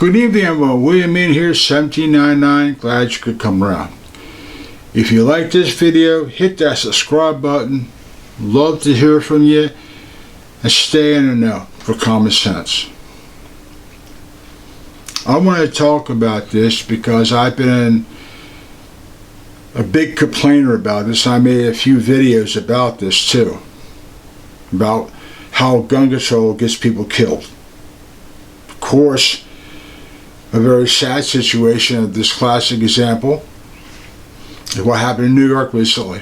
Good evening, everyone. William in here, 1799. Glad you could come around. If you like this video, hit that subscribe button. Love to hear from you. And stay in the know for common sense. I want to talk about this because I've been a big complainer about this. I made a few videos about this too. About how gun control gets people killed. Of course, a very sad situation of this classic example is what happened in New York recently.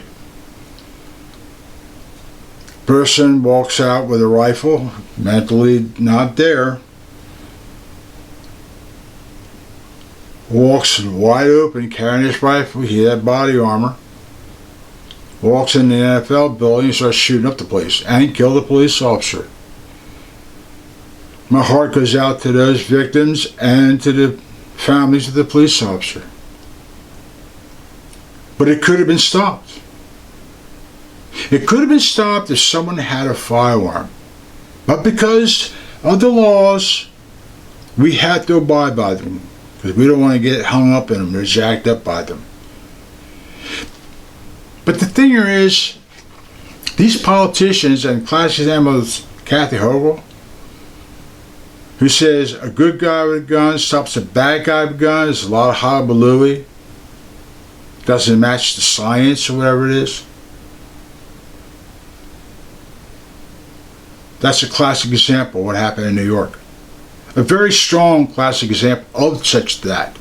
Person walks out with a rifle, mentally not there, walks wide open carrying his rifle, he had body armor, walks in the NFL building and starts shooting up the place and killed a police officer. My heart goes out to those victims and to the families of the police officer. But it could have been stopped. It could have been stopped if someone had a firearm. But because of the laws, we had to abide by them. Because we don't want to get hung up in them or jacked up by them. But the thing here is, these politicians, and classic example is Kathy Hochul, who says a good guy with a gun stops a bad guy with a gun. There's a lot of hullabaloo. Doesn't match the science or whatever it is. That's a classic example of what happened in New York. A very strong classic example of such that.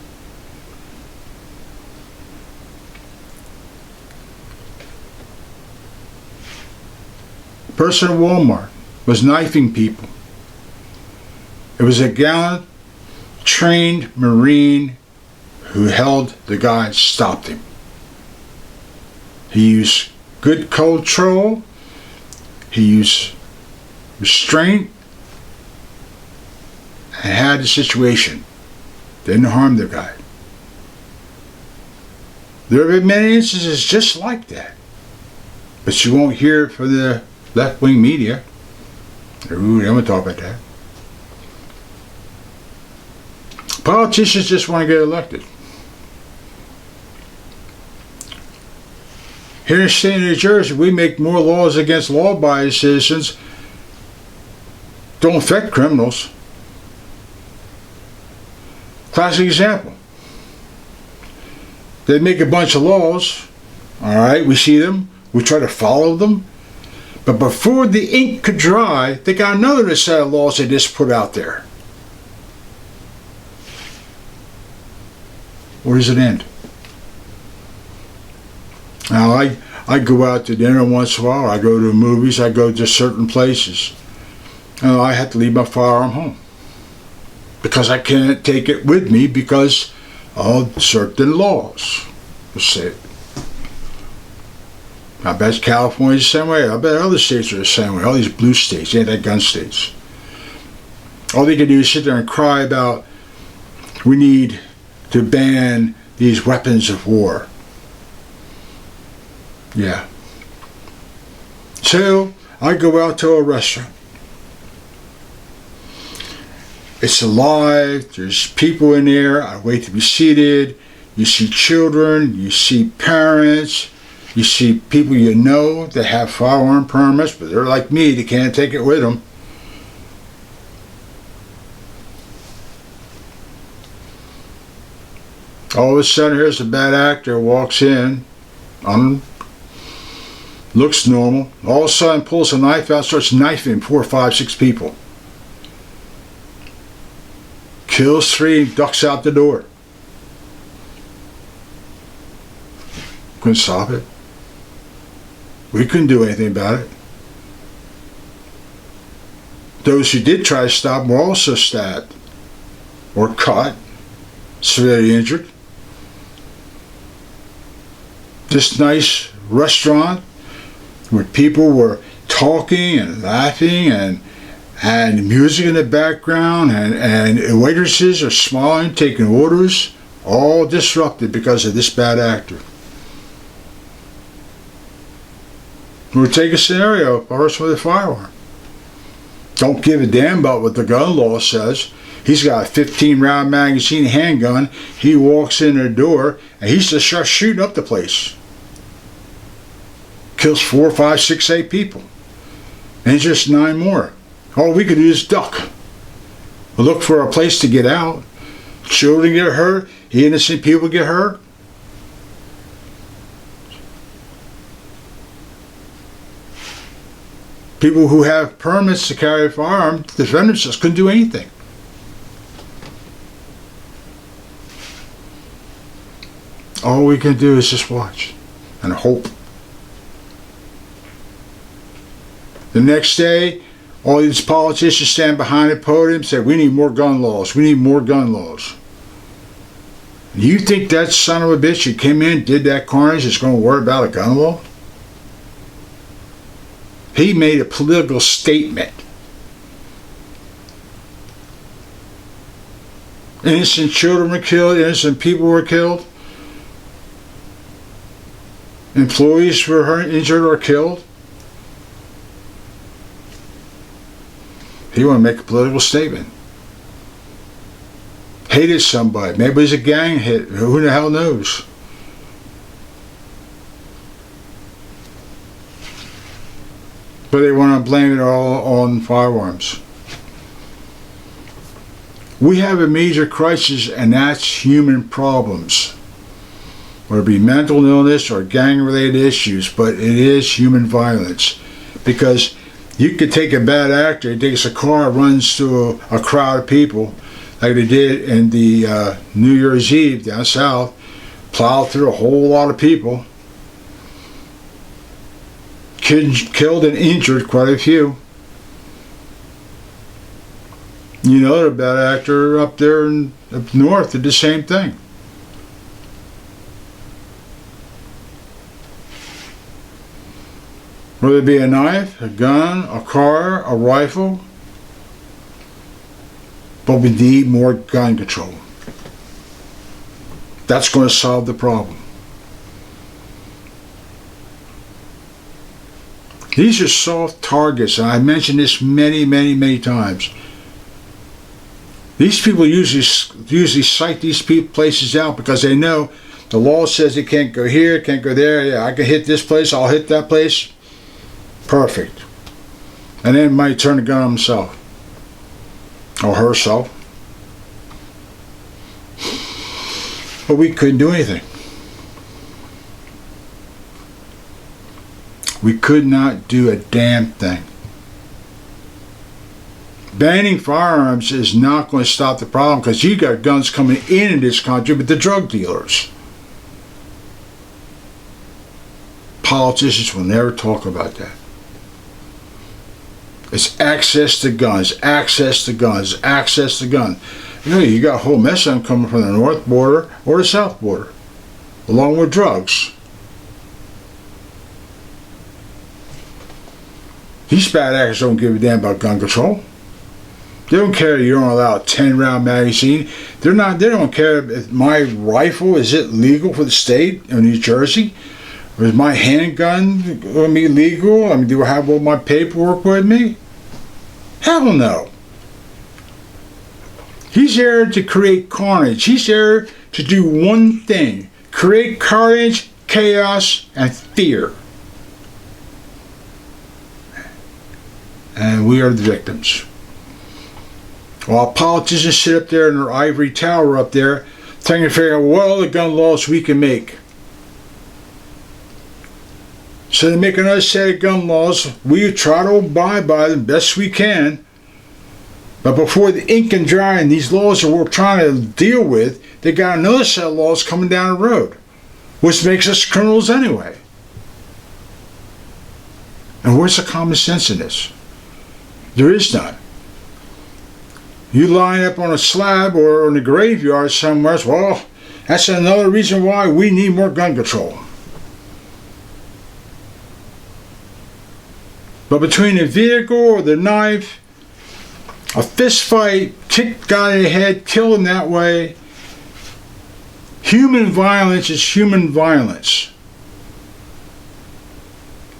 A person at Walmart was knifing people. It was a gallant, trained Marine who held the guy and stopped him. He used good control. He used restraint and had the situation. Didn't harm the guy. There have been many instances just like that. But you won't hear it from the left-wing media. Ooh, I'm going to talk about that. Politicians just want to get elected. Here in the state of New Jersey, we make more laws against law-abiding citizens. Don't affect criminals. Classic example. They make a bunch of laws. Alright, we see them. We try to follow them. But before the ink could dry, they got another set of laws they just put out there. Where does it end? Now, I go out to dinner once in a while. I go to the movies. I go to certain places. I have to leave my firearm home. Because I can't take it with me because of certain laws. Let's say it. I bet California's the same way. I bet other states are the same way. All these blue states, anti-gun states. All they can do is sit there and cry about, we need to ban these weapons of war. Yeah. So, I go out to a restaurant. It's alive, there's people in there, I wait to be seated. You see children, you see parents, you see people you know that have firearm permits, but they're like me, they can't take it with them. All of a sudden, here's a bad actor walks in, looks normal. All of a sudden, pulls a knife out, starts knifing 4, 5, 6 people. Kills 3, ducks out the door. Couldn't stop it. We couldn't do anything about it. Those who did try to stop were also stabbed or cut, severely injured. This nice restaurant where people were talking and laughing and music in the background and waitresses are smiling, taking orders, all disrupted because of this bad actor. We'll take a scenario, a person with a firearm. Don't give a damn about what the gun law says. He's got a 15-round magazine handgun. He walks in the door and he's just starts shooting up the place. Kills 4, 5, 6, 8 people. And it's just 9 more. All we could do is duck. Look for a place to get out. Children get hurt. Innocent people get hurt. People who have permits to carry a firearm, the defendants just couldn't do anything. All we can do is just watch and hope. The next day, all these politicians stand behind the podium and say, we need more gun laws. We need more gun laws. You think that son of a bitch who came in, did that carnage, is going to worry about a gun law? He made a political statement. Innocent children were killed. Innocent people were killed. Employees were hurt, injured, or killed. He wanted to make a political statement. Hated somebody. Maybe it was a gang hit. Who the hell knows? But they want to blame it all on firearms. We have a major crisis, and that's human problems. Whether it be mental illness or gang-related issues, but it is human violence. Because you could take a bad actor, he takes a car, runs through a crowd of people, like they did in the New Year's Eve down south, plowed through a whole lot of people. Killed and injured quite a few. You know, the bad actor up there up north did the same thing. Whether it be a knife, a gun, a car, a rifle, but we need more gun control. That's going to solve the problem. These are soft targets, and I mentioned this many, many, many times. These people usually cite these places out because they know the law says they can't go here, can't go there. Yeah, I can hit this place, I'll hit that place. Perfect. And then might turn the gun on himself or herself. But we couldn't do anything. We could not do a damn thing. Banning firearms is not going to stop the problem because you got guns coming in this country with the drug dealers. Politicians will never talk about that. It's access to guns, access to guns, access to guns. You know, you got a whole mess of them coming from the north border or the south border, along with drugs. These bad actors don't give a damn about gun control. They don't care if you don't allow a 10-round magazine. They don't care if my rifle, is it legal for the state of New Jersey? Or is my handgun going to be legal? I mean, do I have all my paperwork with me? Hell no. He's there to create carnage. He's there to do one thing. Create carnage, chaos, and fear. And we are the victims. While politicians sit up there in their ivory tower up there, trying to figure out what other gun laws we can make. So they make another set of gun laws. We try to abide by them best we can. But before the ink can dry and these laws that we're trying to deal with, they got another set of laws coming down the road, which makes us criminals anyway. And where's the common sense in this? There is none. You line up on a slab or in a graveyard somewhere, well, that's another reason why we need more gun control. But between the vehicle or the knife, a fist fight, kick guy in the head, kill him that way, human violence is human violence.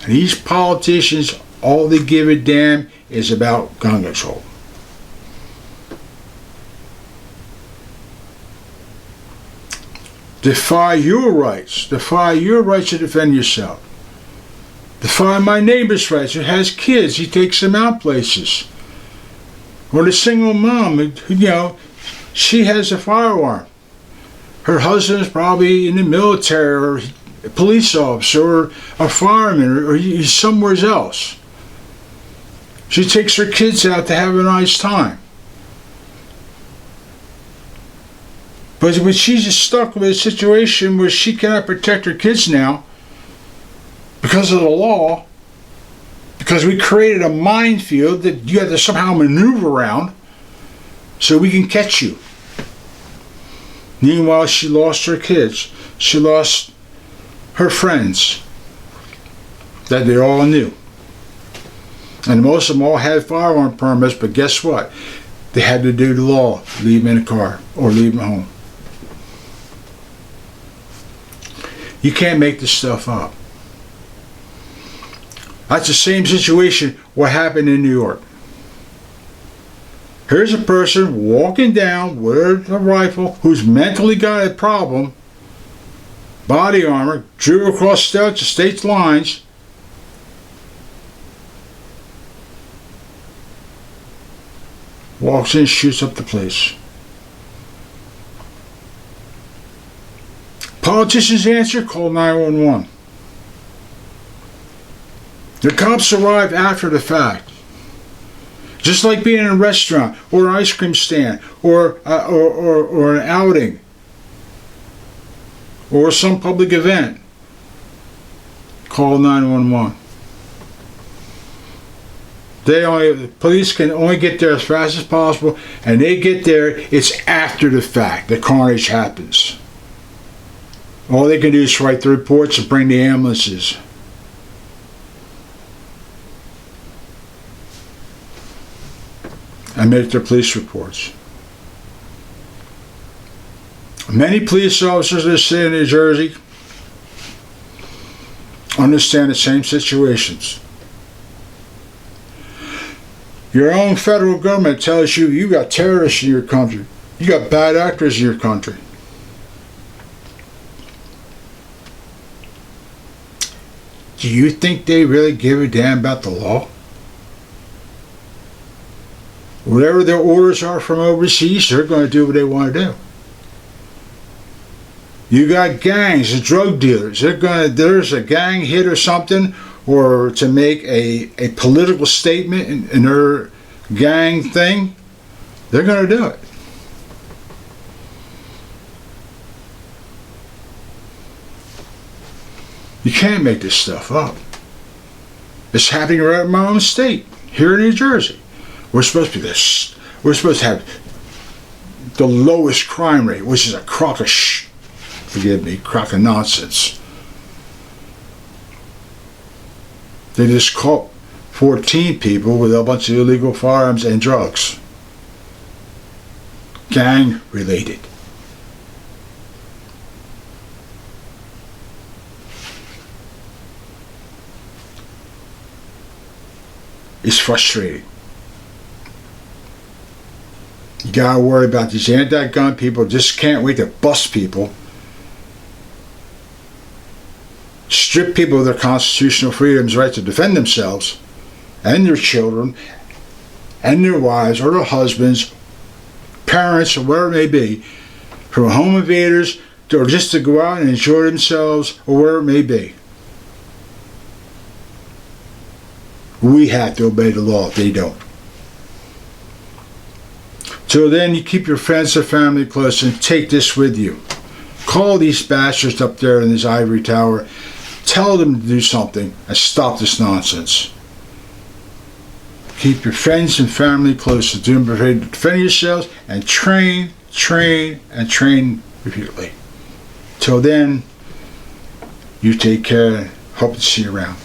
And these politicians, all they give a damn is about gun control. defy your rights to defend yourself. Defy my neighbor's rights who has kids, he takes them out places. Or the single mom, she has a firearm. Her husband's probably in the military or a police officer or a fireman or he's somewhere else. She takes her kids out to have a nice time. But when she's just stuck with a situation where she cannot protect her kids now because of the law, because we created a minefield that you have to somehow maneuver around so we can catch you. Meanwhile, she lost her kids. She lost her friends that they all knew. And most of them all had firearm permits, but guess what? They had to do the law, leave them in the car or leave them home. You can't make this stuff up. That's the same situation what happened in New York. Here's a person walking down with a rifle who's mentally got a problem, body armor, drew across state lines, walks in, shoots up the place. Politicians answer, call 911. The cops arrive after the fact. Just like being in a restaurant or an ice cream stand or an outing or some public event. Call 911. The police can only get there as fast as possible, and they get there, it's after the fact the carnage happens. All they can do is write the reports and bring the ambulances. And make their police reports. Many police officers that stay in New Jersey understand the same situations. Your own federal government tells you you got terrorists in your country. You got bad actors in your country. Do you think they really give a damn about the law? Whatever their orders are from overseas, they're going to do what they want to do. You got gangs and drug dealers. There's a gang hit or something, or to make a political statement in their gang thing, they're going to do it. You can't make this stuff up. It's happening right in my own state, here in New Jersey. We're supposed to be this. We're supposed to have the lowest crime rate, which is a crock of nonsense. They just caught 14 people with a bunch of illegal firearms and drugs. Gang related. It's frustrating. You gotta worry about these anti-gun people. Just can't wait to bust people. Strip people of their constitutional freedoms, right to defend themselves and their children and their wives or their husbands, parents, or whatever it may be, from home invaders or just to go out and enjoy themselves or wherever it may be. We have to obey the law if they don't. So then you keep your friends and family close and take this with you. Call these bastards up there in this ivory tower. Tell them to do something and stop this nonsense. Keep your friends and family close to defend yourselves and train repeatedly. Till then, you take care and hope to see you around.